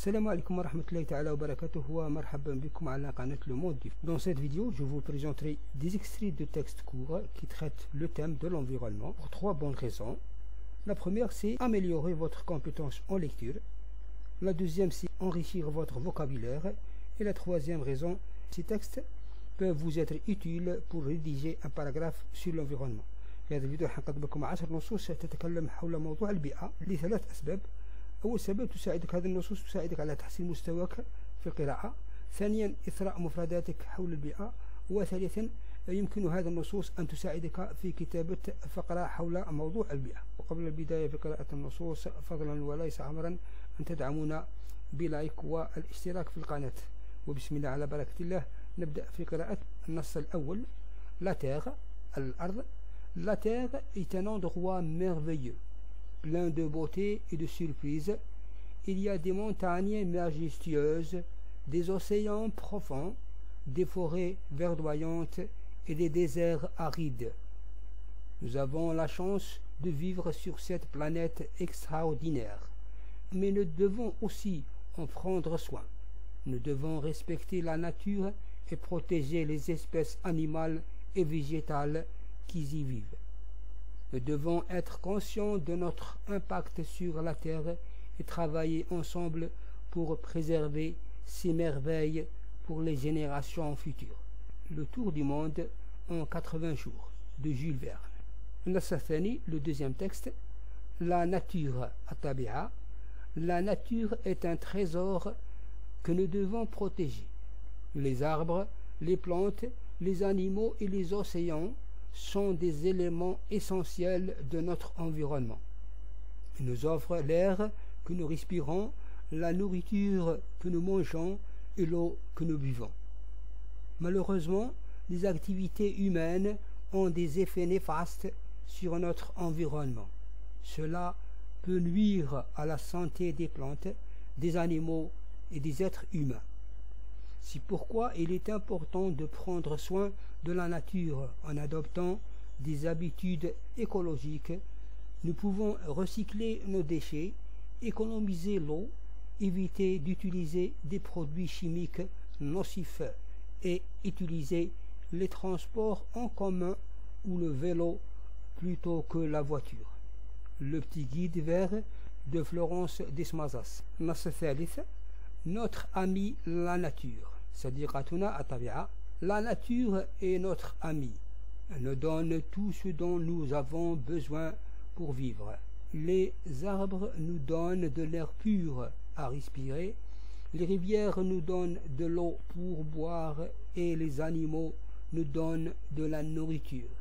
Salam alaikum wa rahmatullahi ta'ala wa barakatuh wa marhaban bikum ala qanat Le Monde. Dans cette vidéo, je vous présenterai des extraits de textes courts qui traitent le thème de l'environnement pour trois bonnes raisons. La première, c'est améliorer votre compétence en lecture. La deuxième, c'est enrichir votre vocabulaire. Et la troisième raison, ces textes peuvent vous être utiles pour rédiger un paragraphe sur l'environnement. في هذا الفيديو حنقدم لكم 10 نصوص تتكلم حول موضوع البيئة لثلاث أسباب. أول سبب، تساعدك هذه النصوص تساعدك على تحسين مستواك في القراءة. ثانيا، إثراء مفرداتك حول البيئة. وثالثا، يمكن هذه النصوص أن تساعدك في كتابة فقرة حول موضوع البيئة. وقبل البداية بقراءة النصوص، فضلا وليس أمرا أن تدعمونا بلايك والاشتراك في القناة. وبسم الله على بركة الله، نبدأ في قراءة النص الأول. La terre, الأرض. La terre est un endroit merveilleux, plein de beauté et de surprises. Il y a des montagnes majestueuses, des océans profonds, des forêts verdoyantes et des déserts arides. Nous avons la chance de vivre sur cette planète extraordinaire, mais nous devons aussi en prendre soin. Nous devons respecter la nature et protéger les espèces animales et végétales qui y vivent. Nous devons être conscients de notre impact sur la Terre et travailler ensemble pour préserver ces merveilles pour les générations futures. Le tour du monde en 80 jours de Jules Verne. النص الثاني, le deuxième texte. La nature, الطبيعة. La nature est un trésor que nous devons protéger. Les arbres, les plantes, les animaux et les océans sont des éléments essentiels de notre environnement. Ils nous offrent l'air que nous respirons, la nourriture que nous mangeons et l'eau que nous buvons. Malheureusement, les activités humaines ont des effets néfastes sur notre environnement. Cela peut nuire à la santé des plantes, des animaux et des êtres humains. C'est pourquoi il est important de prendre soin de la nature en adoptant des habitudes écologiques. Nous pouvons recycler nos déchets, économiser l'eau, éviter d'utiliser des produits chimiques nocifs et utiliser les transports en commun ou le vélo plutôt que la voiture. Le petit guide vert de Florence Desmazas. النص الثالث. Notre ami la nature. صديقتنا الطبيعة. La nature est notre ami. Elle nous donne tout ce dont nous avons besoin pour vivre. Les arbres nous donnent de l'air pur à respirer. Les rivières nous donnent de l'eau pour boire et les animaux nous donnent de la nourriture.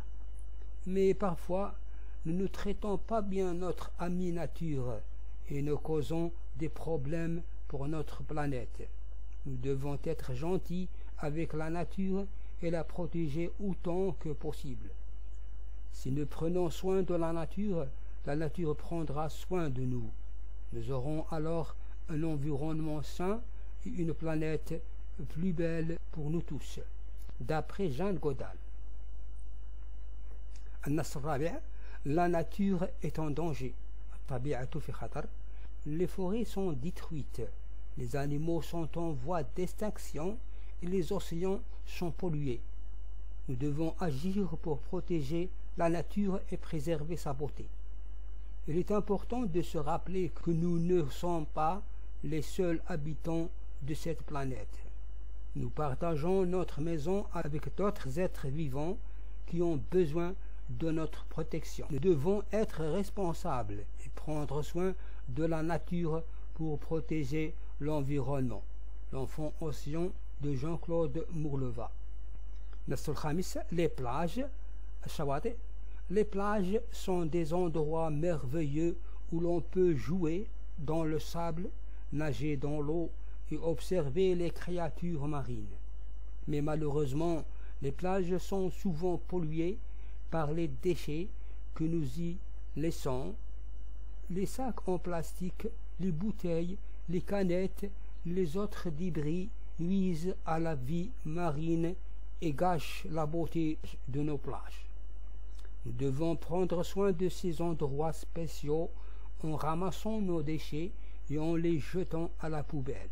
Mais parfois, nous ne traitons pas bien notre ami nature et nous causons des problèmes pour notre planète. Nous devons être gentils avec la nature et la protéger autant que possible. Si nous prenons soin de la nature prendra soin de nous. Nous aurons alors un environnement sain et une planète plus belle pour nous tous. D'après Jean Godal. النص الرابع. La nature est en danger. الطبيعة في خطر. Les forêts sont détruites. Les animaux sont en voie d'extinction et les océans sont pollués. Nous devons agir pour protéger la nature et préserver sa beauté. Il est important de se rappeler que nous ne sommes pas les seuls habitants de cette planète. Nous partageons notre maison avec d'autres êtres vivants qui ont besoin de notre protection. Nous devons être responsables et prendre soin de la nature pour protéger l'environnement. L'enfant océan de Jean-Claude Mourleva. النص الخامس. Les plages, الشواطئ. Les plages sont des endroits merveilleux où l'on peut jouer dans le sable, nager dans l'eau et observer les créatures marines. Mais malheureusement, les plages sont souvent polluées par les déchets que nous y laissons. Les sacs en plastique, les bouteilles, les canettes, les autres débris nuisent à la vie marine et gâchent la beauté de nos plages. Nous devons prendre soin de ces endroits spéciaux en ramassant nos déchets et en les jetant à la poubelle.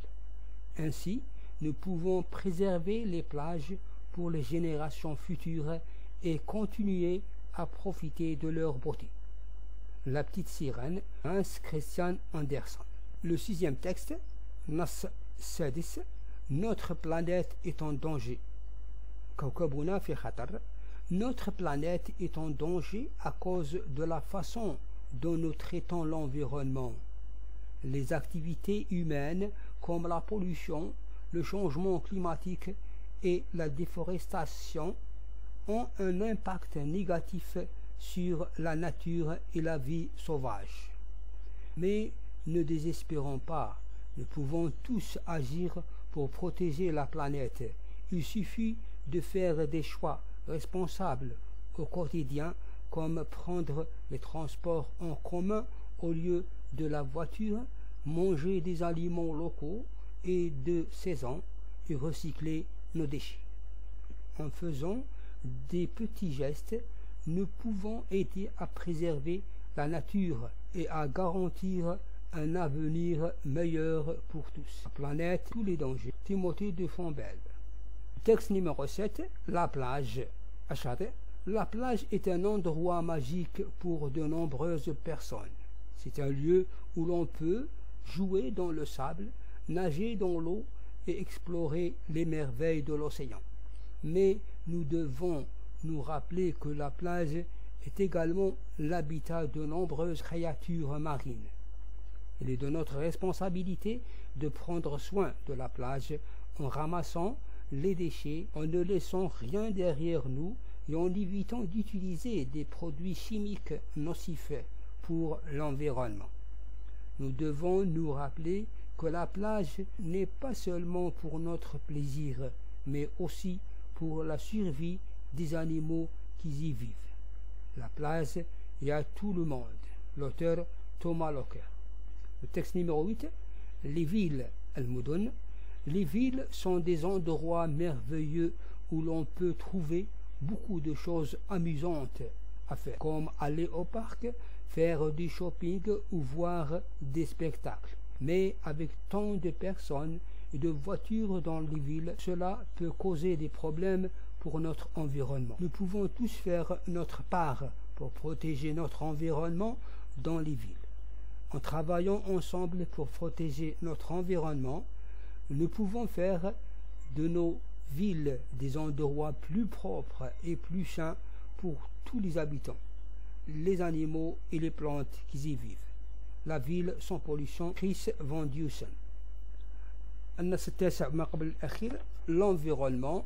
Ainsi, nous pouvons préserver les plages pour les générations futures et continuer à profiter de leur beauté. La petite sirène, Hans Christian Andersen. Le sixième texte, Nas Sadis, notre planète est en danger. Kawkabuna fi khatar. Notre planète est en danger à cause de la façon dont nous traitons l'environnement. Les activités humaines comme la pollution, le changement climatique et la déforestation ont un impact négatif sur la nature et la vie sauvage. Mais ne désespérons pas, nous pouvons tous agir pour protéger la planète. Il suffit de faire des choix responsables au quotidien, comme prendre les transports en commun au lieu de la voiture, manger des aliments locaux et de saison et recycler nos déchets. En faisant des petits gestes, nous pouvons aider à préserver la nature et à garantir un avenir meilleur pour tous. La planète, tous les dangers. Timothée de Fontbelle. Texte numéro 7, la plage. Achate. La plage est un endroit magique pour de nombreuses personnes. C'est un lieu où l'on peut jouer dans le sable, nager dans l'eau et explorer les merveilles de l'océan. Mais nous devons nous rappeler que la plage est également l'habitat de nombreuses créatures marines. Il est de notre responsabilité de prendre soin de la plage en ramassant les déchets, en ne laissant rien derrière nous et en évitant d'utiliser des produits chimiques nocifs pour l'environnement. Nous devons nous rappeler que la plage n'est pas seulement pour notre plaisir, mais aussi pour la survie des animaux qui y vivent. La plage est à tout le monde. L'auteur Thomas Locker. Le texte numéro 8, les villes al-Mudun. Les villes sont des endroits merveilleux où l'on peut trouver beaucoup de choses amusantes à faire, comme aller au parc, faire du shopping ou voir des spectacles. Mais avec tant de personnes et de voitures dans les villes, cela peut causer des problèmes pour notre environnement. Nous pouvons tous faire notre part pour protéger notre environnement dans les villes. En travaillant ensemble pour protéger notre environnement, nous pouvons faire de nos villes des endroits plus propres et plus sains pour tous les habitants, les animaux et les plantes qui y vivent. La ville sans pollution. Chris Van Dusen. L'environnement.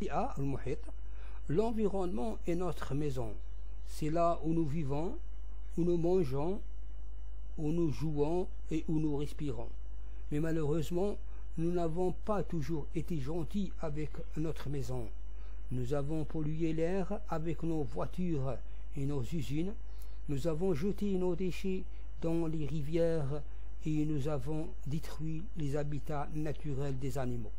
L'environnement est notre maison. C'est là où nous vivons, où nous mangeons, où nous jouons et où nous respirons. Mais malheureusement, nous n'avons pas toujours été gentils avec notre maison. Nous avons pollué l'air avec nos voitures et nos usines. Nous avons jeté nos déchets dans les rivières et nous avons détruit les habitats naturels des animaux.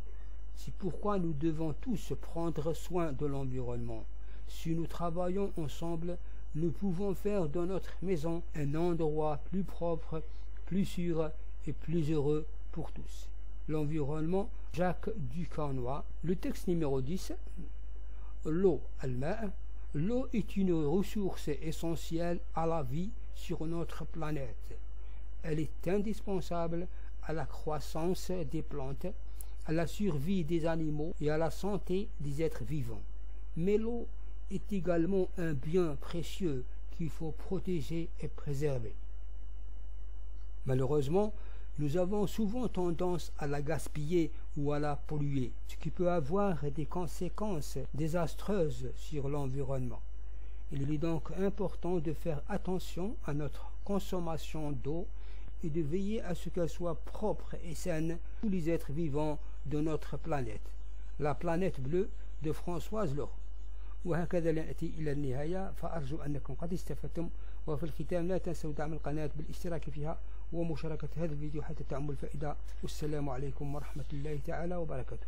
C'est pourquoi nous devons tous prendre soin de l'environnement. Si nous travaillons ensemble, nous pouvons faire de notre maison un endroit plus propre, plus sûr et plus heureux pour tous. L'environnement, Jacques Ducanois. Le texte numéro 10, l'eau, al-ma'. L'eau est une ressource essentielle à la vie sur notre planète. Elle est indispensable à la croissance des plantes, à la survie des animaux et à la santé des êtres vivants. Mais l'eau est également un bien précieux qu'il faut protéger et préserver. Malheureusement, nous avons souvent tendance à la gaspiller ou à la polluer, ce qui peut avoir des conséquences désastreuses sur l'environnement. Il est donc important de faire attention à notre consommation d'eau et de veiller à ce qu'elle soit propre et saine pour tous les êtres vivants de notre planète. La planète bleue de Françoise Leroux. وهكذا نأتي إلى النهاية، فأرجو أنكم قد استفدتم، وفي الختام لا تنسوا دعم القناة بالاشتراك فيها ومشاركة هذا الفيديو حتى تعم الفائدة. والسلام عليكم ورحمة الله تعالى وبركاته.